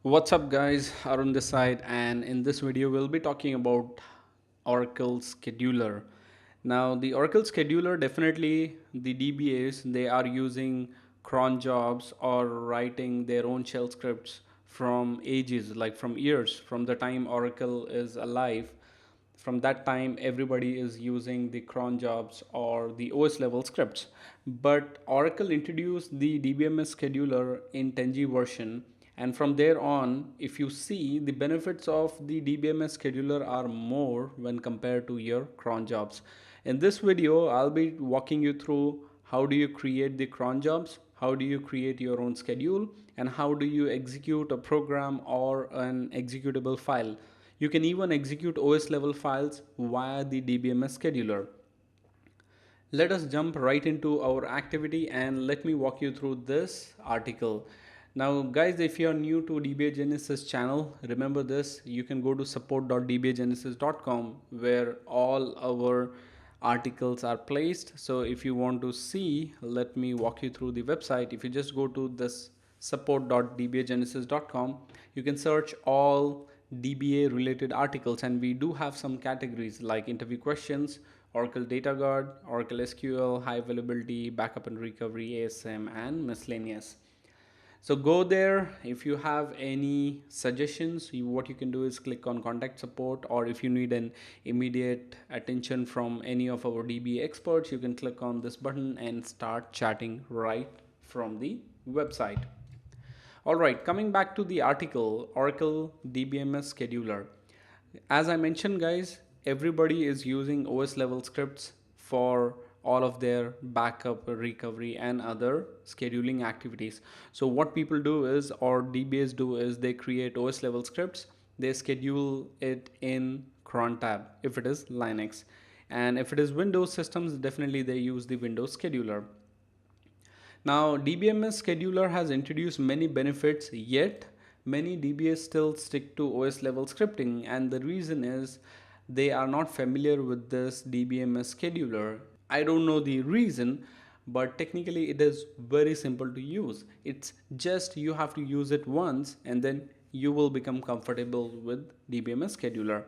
What's up guys, Arun this side, and in this video we'll be talking about Oracle Scheduler. Now the Oracle Scheduler, definitely the DBAs, they are using cron jobs or writing their own shell scripts from ages, like from years, from the time Oracle is alive. From that time everybody is using the cron jobs or the OS level scripts, but Oracle introduced the DBMS scheduler in 10G version, and from there on, if you see, the benefits of the DBMS scheduler are more when compared to your cron jobs. In this video I'll be walking you through how do you create the cron jobs, how do you create your own schedule, and how do you execute a program or an executable file. You can even execute OS level files via the DBMS scheduler. Let us jump right into our activity and let me walk you through this article. Now guys, if you are new to DBA Genesis channel, remember this, you can go to support.dbagenesis.com where all our articles are placed. So if you want to see, let me walk you through the website. If you just go to this support.dbagenesis.com, you can search all DBA related articles, and we do have some categories like interview questions, Oracle Data Guard, Oracle SQL, high availability, backup and recovery, ASM, and miscellaneous. So go there. If you have any suggestions, what you can do is click on contact support, or if you need an immediate attention from any of our DBA experts, you can click on this button and start chatting right from the website. All right, coming back to the article, Oracle DBMS scheduler. As I mentioned, guys, everybody is using OS level scripts for all of their backup, recovery, and other scheduling activities. So what people do is, or DBAs do is, they create OS level scripts, they schedule it in cron tab if it is Linux, and if it is Windows systems, definitely they use the Windows scheduler. Now, DBMS scheduler has introduced many benefits, yet many DBAs still stick to OS level scripting, and the reason is they are not familiar with this DBMS scheduler. I don't know the reason, but technically it is very simple to use. It's just you have to use it once and then you will become comfortable with DBMS scheduler.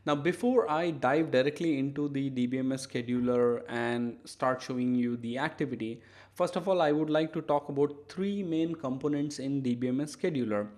Now, before I dive directly into the DBMS scheduler and start showing you the activity, first of all, I would like to talk about three main components in DBMS scheduler.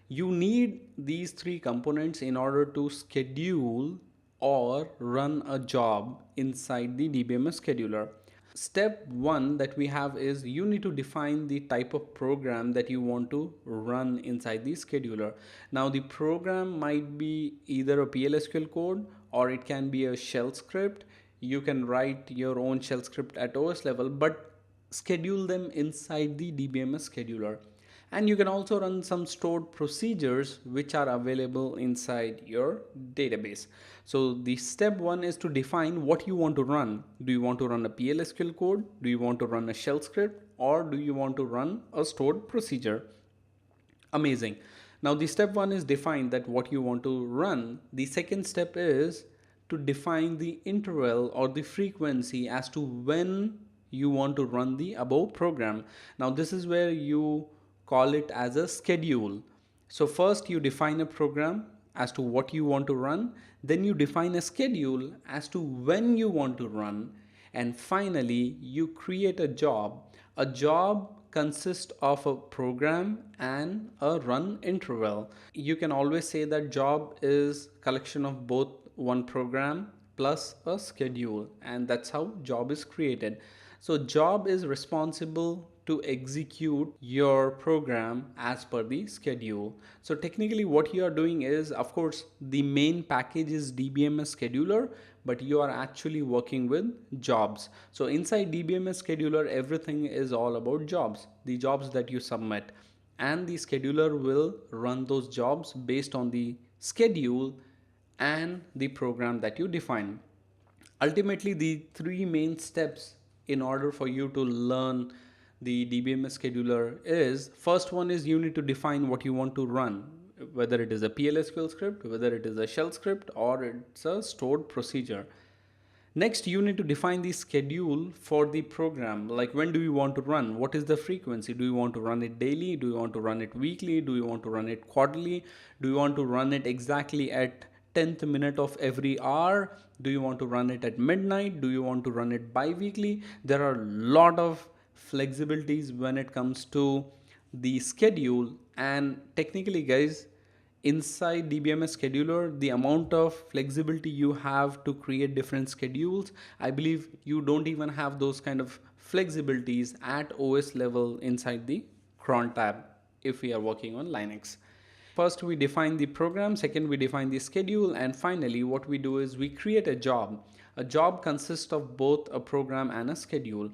You need these three components in order to schedule or run a job inside the DBMS scheduler. Step one that we have is you need to define the type of program that you want to run inside the scheduler. Now the program might be either a PLSQL code or it can be a shell script. You can write your own shell script at OS level, but schedule them inside the DBMS scheduler. And you can also run some stored procedures which are available inside your database. So the step one is to define what you want to run. Do you want to run a PLSQL code? Do you want to run a shell script? Or do you want to run a stored procedure? Amazing. Now the step one is define that what you want to run. The second step is to define the interval or the frequency as to when you want to run the above program. Now this is where you call it as a schedule. So first you define a program as to what you want to run, then you define a schedule as to when you want to run, and finally you create a job. A job consists of a program and a run interval. You can always say that job is collection of both one program plus a schedule, and that's how job is created. So job is responsible to execute your program as per the schedule. So technically what you are doing is, of course, the main package is DBMS scheduler, but you are actually working with jobs. So inside DBMS scheduler, everything is all about jobs, the jobs that you submit, and the scheduler will run those jobs based on the schedule and the program that you define. Ultimately, the three main steps in order for you to learn the DBMS scheduler is, first one is you need to define what you want to run, whether it is a PLSQL script, whether it is a shell script, or it's a stored procedure. Next, you need to define the schedule for the program. Like, when do you want to run? What is the frequency? Do you want to run it daily? Do you want to run it weekly? Do you want to run it quarterly? Do you want to run it exactly at 10th minute of every hour? Do you want to run it at midnight? Do you want to run it bi-weekly? There are a lot of flexibilities when it comes to the schedule. And technically, guys, inside DBMS scheduler, the amount of flexibility you have to create different schedules, I believe you don't even have those kind of flexibilities at OS level inside the cron tab if we are working on Linux. First, we define the program. Second, we define the schedule. And finally, what we do is we create a job. A job consists of both a program and a schedule.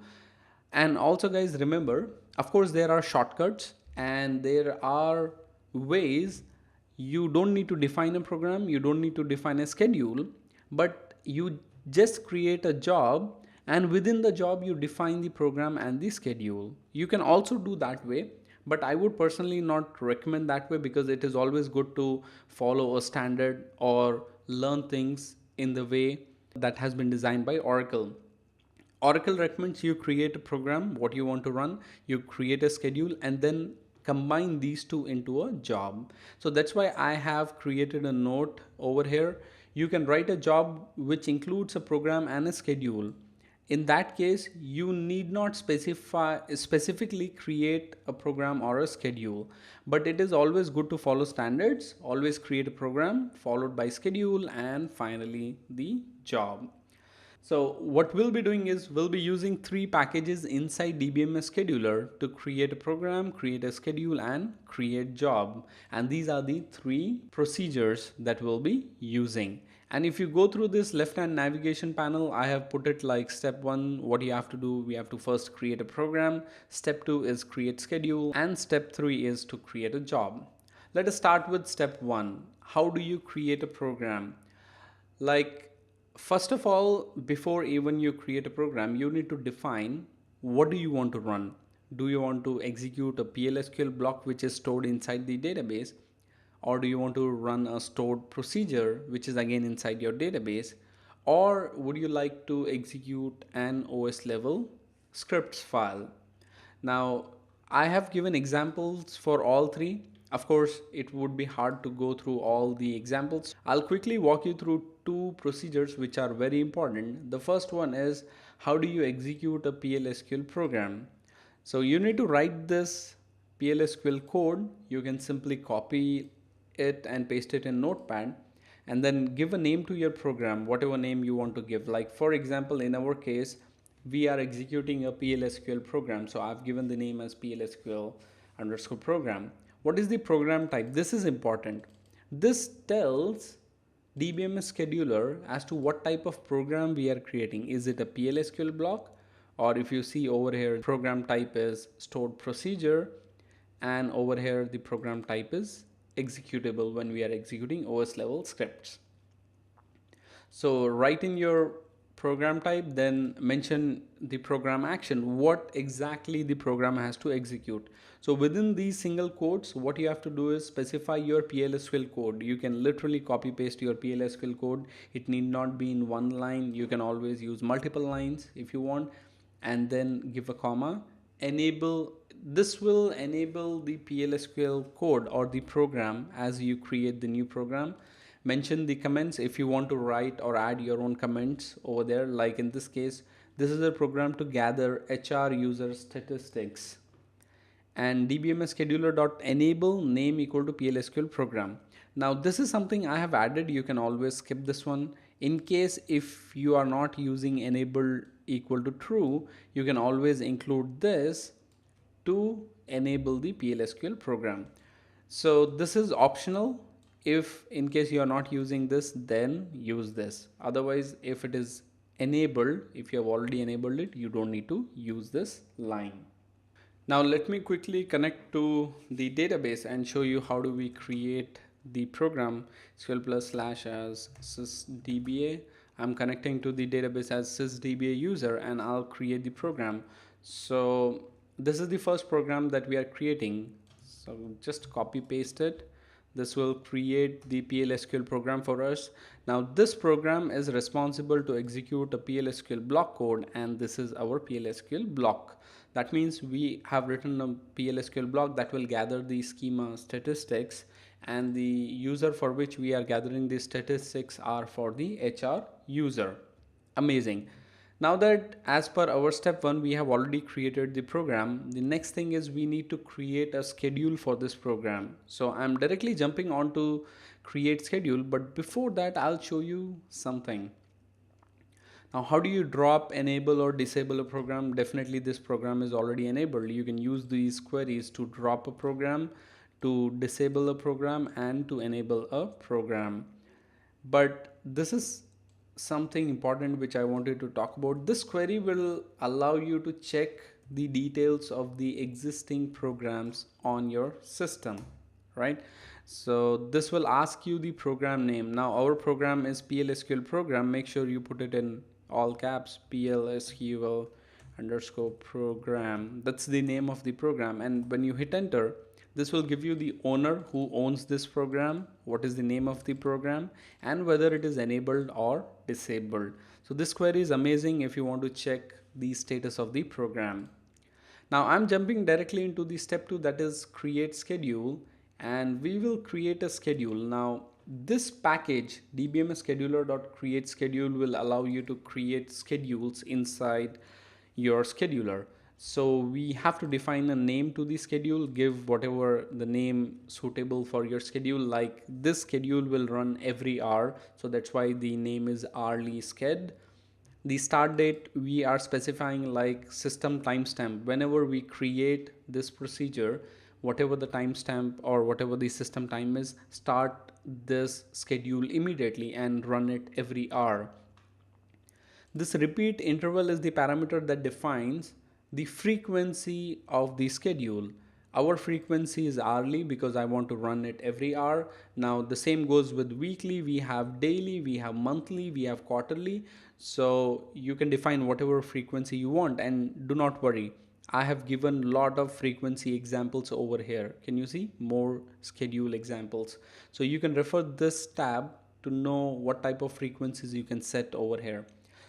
And also, guys, remember, of course, there are shortcuts and there are ways. You don't need to define a program, you don't need to define a schedule, but you just create a job, and within the job you define the program and the schedule. You can also do that way, but I would personally not recommend that way, because it is always good to follow a standard or learn things in the way that has been designed by Oracle. Oracle recommends you create a program, what you want to run, you create a schedule, and then combine these two into a job. So that's why I have created a note over here. You can write a job which includes a program and a schedule. In that case, you need not specifically create a program or a schedule, but it is always good to follow standards. Always create a program followed by schedule and finally the job. So what we'll be doing is we'll be using three packages inside DBMS scheduler to create a program, create a schedule, and create job. And these are the three procedures that we'll be using. And if you go through this left-hand navigation panel, I have put it like step 1, what you have to do, we have to first create a program. Step 2 is create schedule, and step 3 is to create a job. Let us start with step 1. How do you create a program? Like, first of all, before even you create a program, you need to define what do you want to run. Do you want to execute a PLSQL block which is stored inside the database, or do you want to run a stored procedure which is again inside your database, or would you like to execute an OS level scripts file? Now, I have given examples for all three. Of course, it would be hard to go through all the examples. I'll quickly walk you through two procedures which are very important. The first one is, how do you execute a PLSQL program? So you need to write this PLSQL code. You can simply copy it and paste it in Notepad, and then give a name to your program, whatever name you want to give. Like, for example, in our case, we are executing a PLSQL program. So I've given the name as PLSQL underscore program. What is the program type? This is important. This tells DBMS scheduler as to what type of program we are creating. Is it a PLSQL block? Or if you see over here, program type is stored procedure, and over here the program type is executable when we are executing OS level scripts. So write in your program type, then mention the program action, what exactly the program has to execute. So within these single quotes, what you have to do is specify your PLSQL code. You can literally copy paste your PLSQL code. It need not be in one line. You can always use multiple lines if you want, and then give a comma. This will enable the PLSQL code or the program as you create the new program. Mention the comments if you want to write or add your own comments over there. Like in this case, this is a program to gather HR user statistics, and dbms scheduler.enable name equal to PLSQL program. Now this is something I have added. You can always skip this one. In case if you are not using enable equal to true, you can always include this to enable the PLSQL program. So this is optional. If in case you are not using this, then use this. Otherwise, if it is enabled, if you have already enabled it, you don't need to use this line. Now let me quickly connect to the database and show you how do we create the program. SQL plus slash as sysdba. I'm connecting to the database as sysdba user, and I'll create the program. So this is the first program that we are creating. So just copy paste it. This will create the PLSQL program for us. Now this program is responsible to execute a PLSQL block code, and this is our PLSQL block. That means we have written a PLSQL block that will gather the schema statistics, and the user for which we are gathering the statistics are for the HR user. Amazing. Now that as per our step 1 we have already created the program, the next thing is we need to create a schedule for this program. So I'm directly jumping on to create schedule, but before that I'll show you something. Now how do you drop, enable or disable a program? Definitely this program is already enabled. You can use these queries to drop a program, to disable a program, and to enable a program. But this is something important which I wanted to talk about. This query will allow you to check the details of the existing programs on your system, right? So this will ask you the program name. Now our program is PLSQL program. Make sure you put it in all caps, PLSQL underscore program. That's the name of the program. And when you hit enter, this will give you the owner who owns this program, what is the name of the program, and whether it is enabled or disabled. So this query is amazing if you want to check the status of the program. Now I'm jumping directly into the step 2, that is create schedule, and we will create a schedule. Now this package dbms scheduler.create schedule will allow you to create schedules inside your scheduler. So we have to define a name to the schedule, give whatever the name suitable for your schedule. Like this schedule will run every hour, so that's why the name is hourly sched. The start date we are specifying like system timestamp. Whenever we create this procedure, whatever the timestamp or whatever the system time is, start this schedule immediately and run it every hour. This repeat interval is the parameter that defines the frequency of the schedule. Our frequency is hourly because I want to run it every hour. Now the same goes with weekly. We have daily, we have monthly, we have quarterly. So you can define whatever frequency you want, and do not worry, I have given a lot of frequency examples over here. Can you see more schedule examples? So you can refer this tab to know what type of frequencies you can set over here.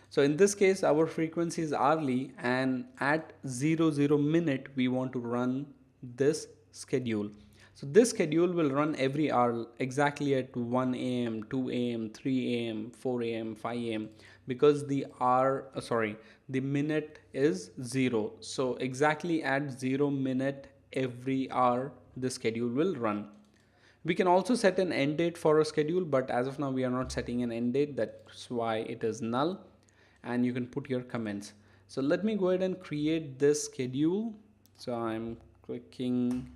So in this case our frequency is hourly, and at 00 minute we want to run this schedule. So this schedule will run every hour exactly at 1 a.m., 2 a.m., 3 a.m., 4 a.m., 5 a.m. because the the minute is 0. So exactly at 0 minute every hour the schedule will run. We can also set an end date for a schedule, but as of now we are not setting an end date. That's why it is null, and you can put your comments. So let me go ahead and create this schedule. So I'm clicking,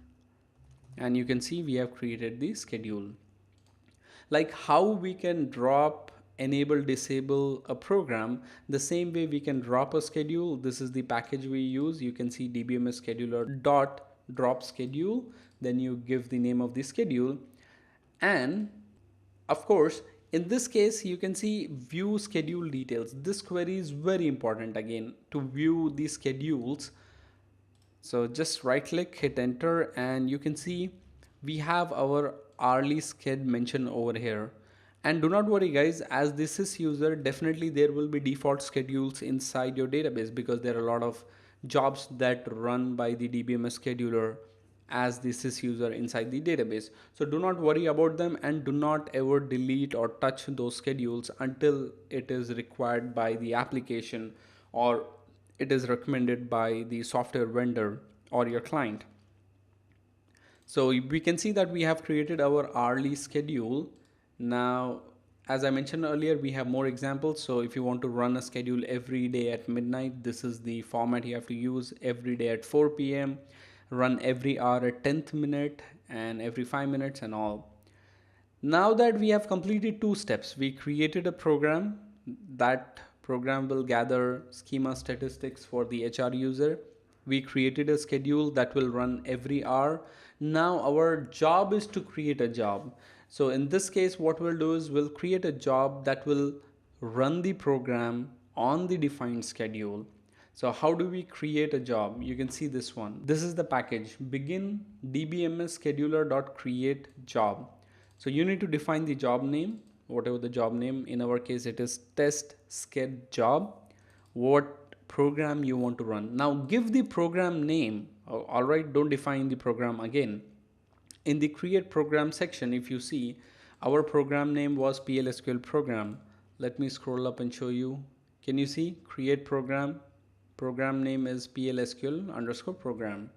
and you can see we have created the schedule. Like how we can drop, enable, disable a program, the same way we can drop a schedule. This is the package we use. You can see dbms scheduler dot drop schedule, then you give the name of the schedule, and of course in this case you can see view schedule details. This query is very important again to view the schedules. So just right click, hit enter, and you can see we have our hourly sched mentioned over here. And do not worry guys, as this is user, definitely there will be default schedules inside your database because there are a lot of jobs that run by the dbms scheduler as the sys user inside the database. So do not worry about them, and do not ever delete or touch those schedules until it is required by the application or it is recommended by the software vendor or your client. So we can see that we have created our hourly schedule. Now, as I mentioned earlier, we have more examples. So if you want to run a schedule every day at midnight, this is the format you have to use. Every day at 4 p.m, run every hour at 10th minute, and every 5 minutes, and all. Now that we have completed 2 steps, we created a program. That program will gather schema statistics for the HR user. We created a schedule that will run every hour. Now our job is to create a job. So in this case, what we'll do is we'll create a job that will run the program on the defined schedule. So how do we create a job? You can see this one. This is the package, begin dbms scheduler.create job. So you need to define the job name, whatever the job name. In our case, it is test sched job. What program you want to run. Now give the program name. All right, don't define the program again. In the create program section, if you see, our program name was PLSQL program. Let me scroll up and show you. Can you see create program? Program name is PLSQL underscore program.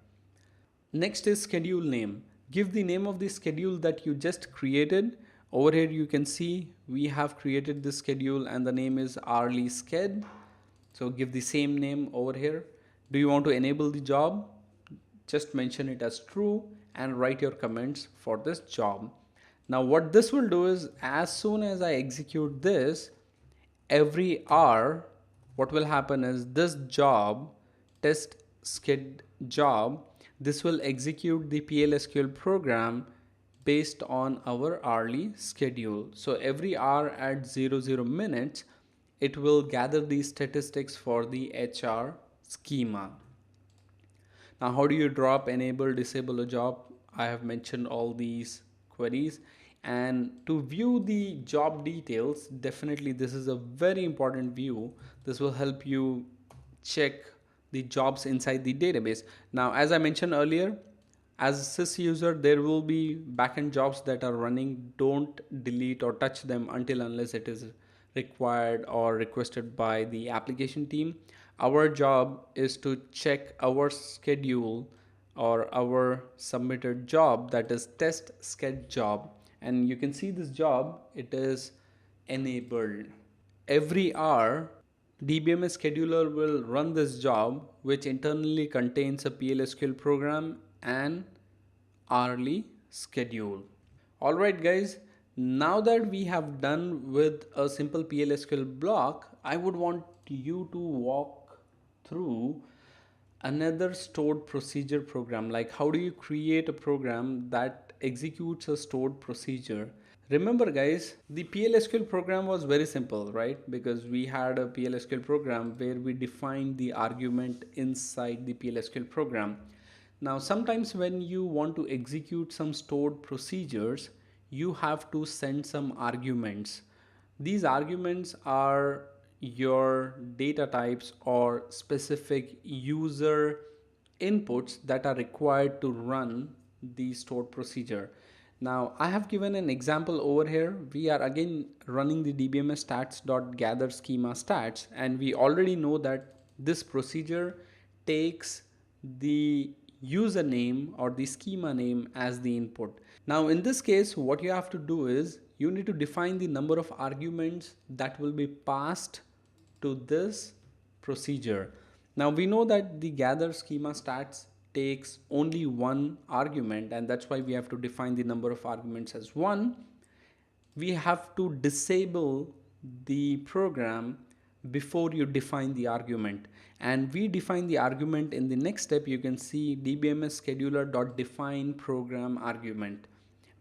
Next is schedule name. Give the name of the schedule that you just created. Over here you can see we have created this schedule and the name is hourly sched. So give the same name over here. Do you want to enable the job? Just mention it as true and write your comments for this job. Now what this will do is, as soon as I execute this, every hour what will happen is this job, test sched job, this will execute the PLSQL program based on our hourly schedule. So every hour at 00 minutes, it will gather these statistics for the HR schema. Now, how do you drop, enable, disable a job? I have mentioned all these queries. And to view the job details, definitely this is a very important view. This will help you check the jobs inside the database. Now, as I mentioned earlier, as a sys user, there will be backend jobs that are running. Don't delete or touch them until unless it is required or requested by the application team. Our job is to check our schedule or our submitted job, that is test sched job, and you can see this job, it is enabled. Every hour DBMS scheduler will run this job, which internally contains a PLSQL program and hourly schedule. Alright guys, now that we have done with a simple PLSQL block, I would want you to walk through another stored procedure program. Like, how do you create a program that executes a stored procedure? Remember guys, the PLSQL program was very simple, right? Because we had a PLSQL program where we defined the argument inside the PLSQL program. Now sometimes when you want to execute some stored procedures, you have to send some arguments. These arguments are your data types or specific user inputs that are required to run the stored procedure. Now I have given an example over here. We are again running the dbms stats.gather schema stats, and we already know that this procedure takes the username or the schema name as the input. Now in this case, what you have to do is you need to define the number of arguments that will be passed to this procedure. Now we know that the gather schema stats takes only one argument, and that's why we have to define the number of arguments as 1. We have to disable the program before you define the argument, and we define the argument in the next step. You can see dbms scheduler.define program argument.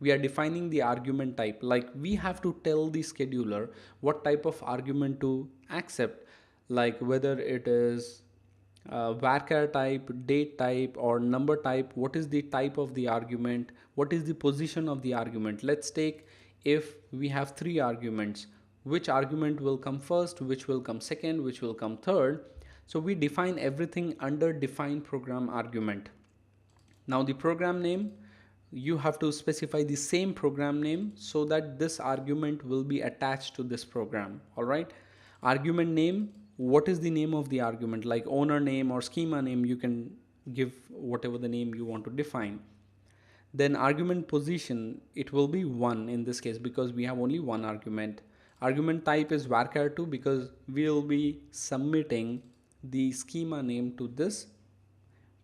We are defining the argument type, like we have to tell the scheduler what type of argument to accept, like whether it is varchar type, date type, or number type. What is the type of the argument? What is the position of the argument? Let's take, if we have 3 arguments, which argument will come first, which will come second, which will come third. So we define everything under define program argument. Now the program name, you have to specify the same program name so that this argument will be attached to this program. All right, argument name, what is the name of the argument, like owner name or schema name, you can give whatever the name you want to define. Then argument position, it will be 1 in this case because we have only one argument. Argument type is varchar2 because we'll be submitting the schema name to this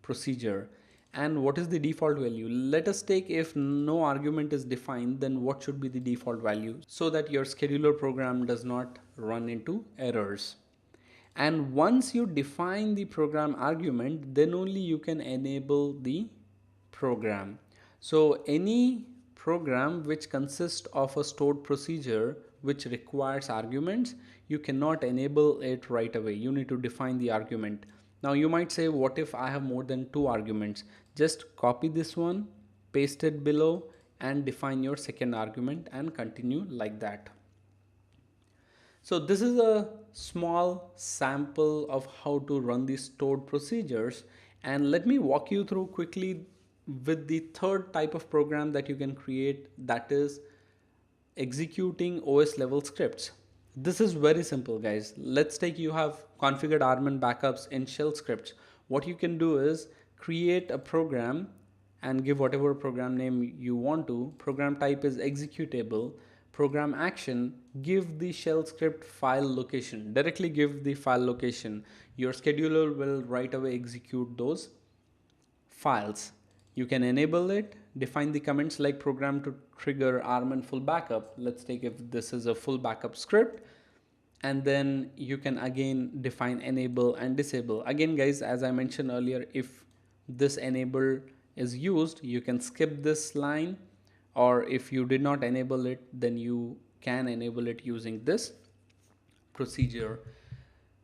procedure. And what is the default value? Let us take, if no argument is defined, then what should be the default value so that your scheduler program does not run into errors. And once you define the program argument, then only you can enable the program. So any program which consists of a stored procedure which requires arguments, you cannot enable it right away. You need to define the argument. Now you might say, what if I have more than 2 arguments? Just copy this one, paste it below, and define your second argument and continue like that. So this is a small sample of how to run these stored procedures, and let me walk you through quickly with the third type of program that you can create, that is executing OS level scripts. This is very simple, guys. Let's take, you have configured Armin backups in shell scripts. What you can do is create a program and give whatever program name you want to. Program type is executable. Program action, give the shell script file location. Directly give the file location. Your scheduler will right away execute those files. You can enable it, define the comments like program to trigger Armin full backup. Let's take if this is a full backup script, and then you can again define enable and disable. Again guys, as I mentioned earlier, if this enable is used, you can skip this line, or if you did not enable it, then you can enable it using this procedure.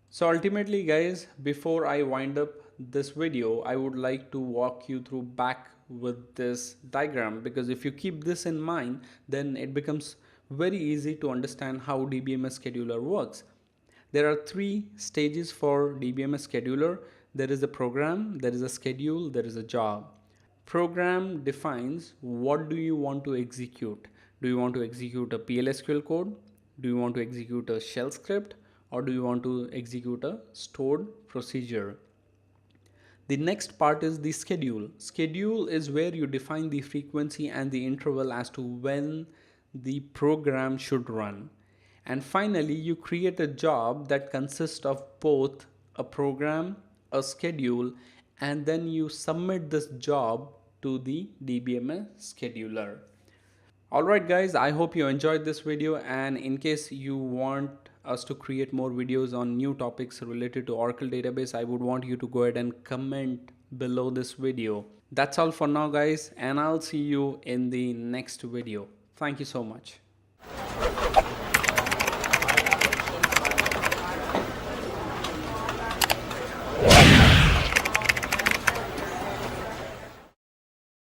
So ultimately guys, before I wind up this video, I would like to walk you through back with this diagram, because if you keep this in mind, then it becomes very easy to understand how DBMS scheduler works. There are three stages for DBMS scheduler. There is a program, there is a schedule, there is a job. Program defines what do you want to execute. Do you want to execute a PLSQL code? Do you want to execute a shell script? Or do you want to execute a stored procedure? The next part is the schedule. Schedule is where you define the frequency and the interval as to when the program should run. And finally, you create a job that consists of both a program, a schedule, and then you submit this job to the DBMS scheduler. Alright guys, I hope you enjoyed this video, and in case you want us to create more videos on new topics related to Oracle database, I would want you to go ahead and comment below this video. That's all for now guys, and I'll see you in the next video. Thank you so much.